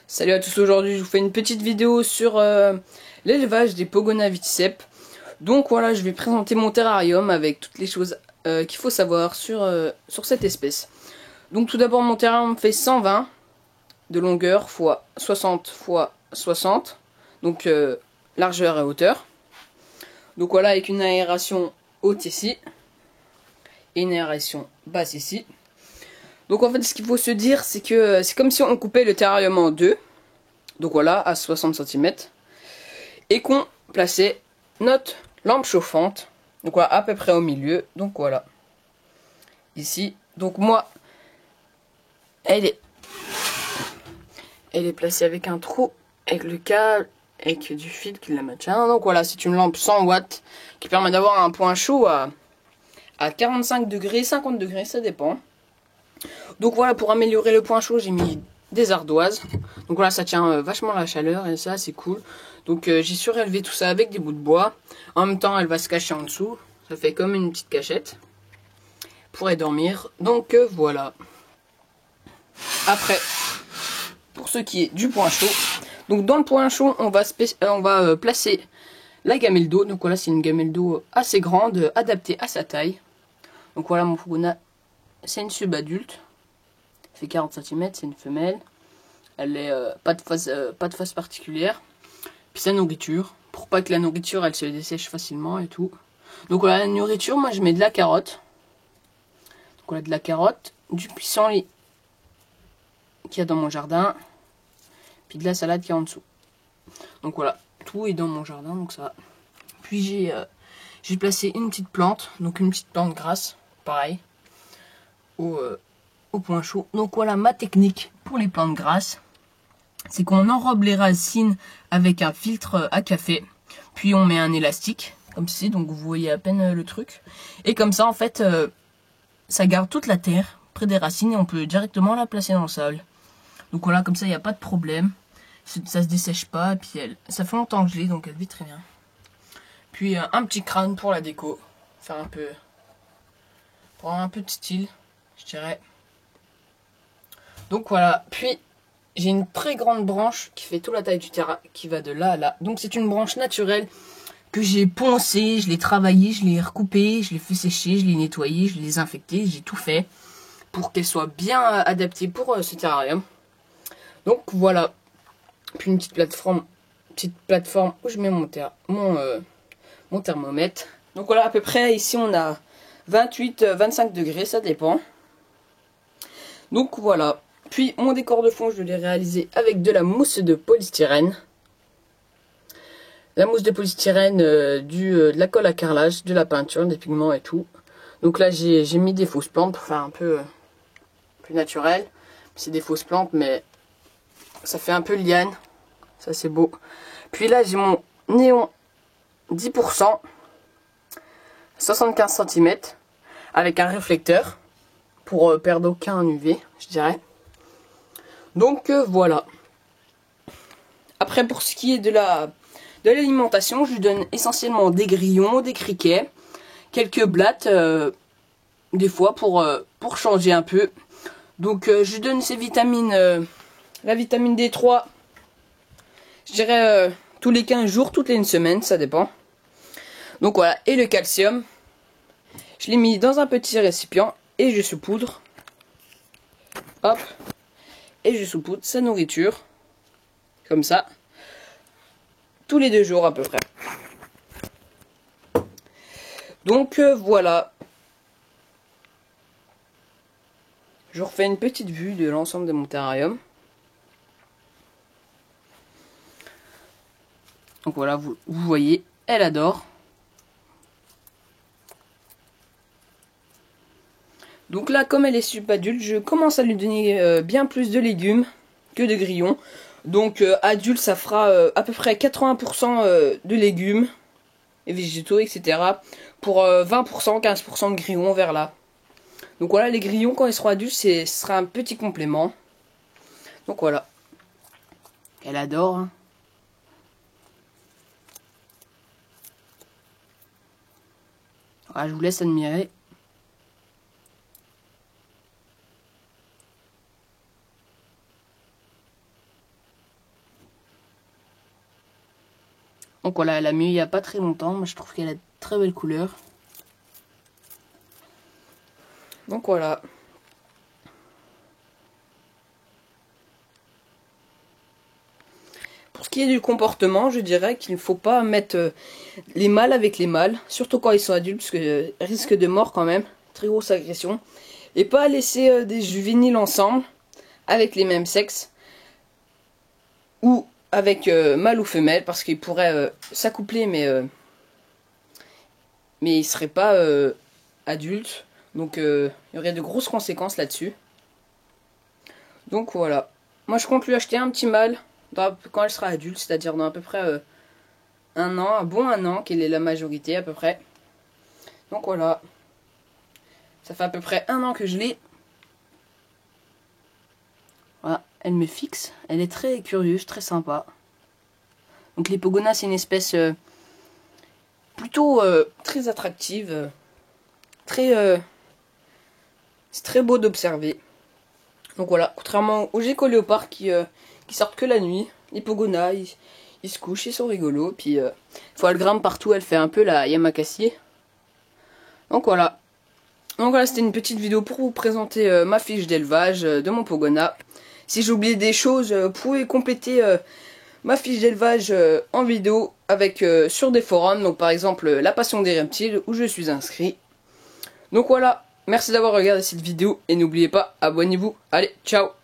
Salut à tous, aujourd'hui je vous fais une petite vidéo sur l'élevage des Pogona viticep. Donc voilà, je vais présenter mon terrarium avec toutes les choses qu'il faut savoir sur cette espèce. Donc tout d'abord, mon terrarium fait 120 de longueur fois 60 fois 60, donc largeur et hauteur. Donc voilà, avec une aération haute ici et une aération basse ici. Donc en fait, ce qu'il faut se dire, c'est que c'est comme si on coupait le terrarium en deux. Donc voilà, à 60 cm. Et qu'on plaçait notre lampe chauffante. Donc voilà, à peu près au milieu. Donc voilà. Ici. Donc moi, elle est placée avec un trou, avec le câble, avec du fil qui la maintient. Donc voilà, c'est une lampe 100 watts qui permet d'avoir un point chaud à 45 degrés, 50 degrés, ça dépend. Donc voilà, pour améliorer le point chaud, j'ai mis des ardoises. Donc voilà, ça tient vachement la chaleur et ça, c'est cool. Donc j'ai surélevé tout ça avec des bouts de bois. En même temps, elle va se cacher en dessous. Ça fait comme une petite cachette pour y dormir. Donc voilà. Après, pour ce qui est du point chaud. Donc dans le point chaud, on va placer la gamelle d'eau. Donc voilà, c'est une gamelle d'eau assez grande, adaptée à sa taille. Donc voilà, mon Pogona, c'est une subadulte. Elle fait 40 cm, c'est une femelle. Elle est pas de phase particulière. Puis sa nourriture, pour pas que la nourriture elle se dessèche facilement et tout. Donc voilà, la nourriture, moi je mets de la carotte. Donc voilà, de la carotte, du pissenlit qu'il y a dans mon jardin, puis de la salade qui est en dessous. Donc voilà, tout est dans mon jardin, donc ça va. Puis j'ai placé une petite plante, donc une petite plante grasse, pareil, au point chaud. Donc voilà ma technique pour les plantes grasses. C'est qu'on enrobe les racines avec un filtre à café, puis on met un élastique, comme ceci, donc vous voyez à peine le truc. Et comme ça, en fait, ça garde toute la terre près des racines et on peut directement la placer dans le sol. Donc voilà, comme ça, il n'y a pas de problème. Ça se dessèche pas, et puis ça fait longtemps que je l'ai, donc elle vit très bien. Puis un petit crâne pour la déco, faire un peu, pour avoir un peu de style, je dirais. Donc voilà, puis j'ai une très grande branche qui fait toute la taille du terrain, qui va de là à là. Donc c'est une branche naturelle que j'ai poncée, je l'ai travaillée, je l'ai recoupée, je l'ai fait sécher, je l'ai nettoyée, je l'ai désinfectée, j'ai tout fait pour qu'elle soit bien adaptée pour ce terrarium. Donc voilà. Puis une petite plateforme où je mets mon thermomètre. Donc voilà, à peu près ici on a 28-25 degrés, ça dépend. Donc voilà. Puis mon décor de fond, je l'ai réalisé avec de la mousse de polystyrène. La mousse de polystyrène, de la colle à carrelage, de la peinture, des pigments et tout. Donc là j'ai mis des fausses plantes pour faire un peu plus naturel. C'est des fausses plantes mais ça fait un peu liane. Ça c'est beau. Puis là j'ai mon néon 10%, 75 cm, avec un réflecteur pour perdre aucun UV, je dirais. Donc voilà. Après, pour ce qui est de l'alimentation, je lui donne essentiellement des grillons, des criquets, quelques blattes, des fois pour changer un peu. Donc je lui donne ses vitamines, la vitamine D3, je dirais tous les 15 jours, toutes les 1 semaine, ça dépend. Donc voilà, et le calcium, je l'ai mis dans un petit récipient et je saupoudre. Hop, et je saupoudre sa nourriture, comme ça, tous les 2 jours à peu près. Donc voilà. Je refais une petite vue de l'ensemble de mon terrarium. Donc voilà, vous voyez, elle adore. Donc là, comme elle est subadulte, je commence à lui donner bien plus de légumes que de grillons. Donc adulte, ça fera à peu près 80% de légumes et végétaux, etc. Pour 20%, 15% de grillons vers là. Donc voilà, les grillons, quand ils seront adultes, ce sera un petit complément. Donc voilà. Elle adore, hein. Voilà, je vous laisse admirer. Donc voilà, elle a mis il n'y a pas très longtemps. Moi je trouve qu'elle a de très belle couleur. Donc voilà. Pour ce qui est du comportement, je dirais qu'il ne faut pas mettre les mâles avec les mâles, surtout quand ils sont adultes, parce que risque de mort quand même, très grosse agression. Et pas laisser des juvéniles ensemble, avec les mêmes sexes, ou avec mâle ou femelle, parce qu'ils pourraient s'accoupler, mais ils ne seraient pas adultes. Donc il y aurait de grosses conséquences là-dessus. Donc voilà. Moi je compte lui acheter un petit mâle quand elle sera adulte, c'est-à-dire dans à peu près un an, un bon 1 an, quelle est la majorité à peu près. Donc voilà. Ça fait à peu près 1 an que je l'ai. Voilà, elle me fixe. Elle est très curieuse, très sympa. Donc les Pogonas, c'est une espèce plutôt très attractive. C'est très beau d'observer. Donc voilà, contrairement aux geckos léopards qui sortent que la nuit, les Pogonas, ils se couchent, ils sont rigolos. Puis fois elle grimpe partout, elle fait un peu la Yamakasi. Donc voilà. Donc voilà, c'était une petite vidéo pour vous présenter ma fiche d'élevage de mon Pogona. Si j'ai oublié des choses, vous pouvez compléter ma fiche d'élevage en vidéo avec sur des forums. Donc par exemple La Passion des Reptiles où je suis inscrit. Donc voilà, merci d'avoir regardé cette vidéo et n'oubliez pas, abonnez-vous. Allez, ciao!